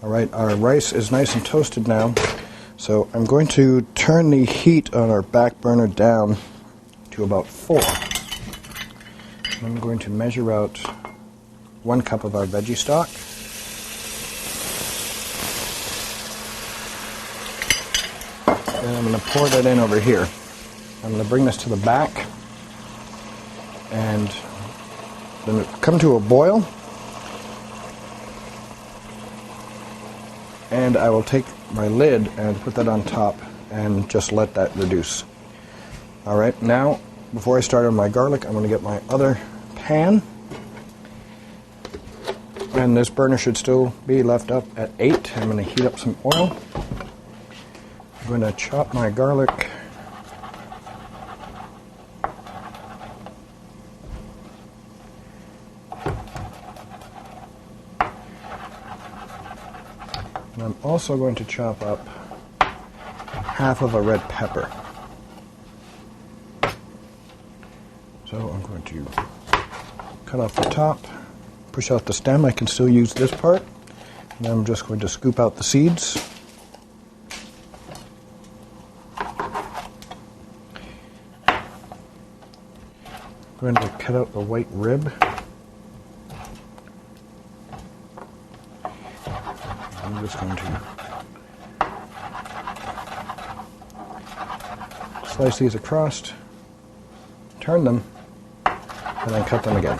All right, our rice is nice and toasted now, so I'm going to turn the heat on our back burner down to about 4. I'm going to measure out 1 cup of our veggie stock. And I'm going to pour that in over here. I'm going to bring this to the back and then come to a boil. And I will take my lid and put that on top and just let that reduce. All right, now before I start on my garlic, I'm going to get my other pan. And this burner should still be left up at 8. I'm going to heat up some oil. I'm going to chop my garlic. And I'm also going to chop up half of a red pepper. So I'm going to cut off the top, push out the stem. I can still use this part. And then I'm just going to scoop out the seeds. I'm going to cut out the white rib. I'm just going to slice these across, turn them, and then cut them again.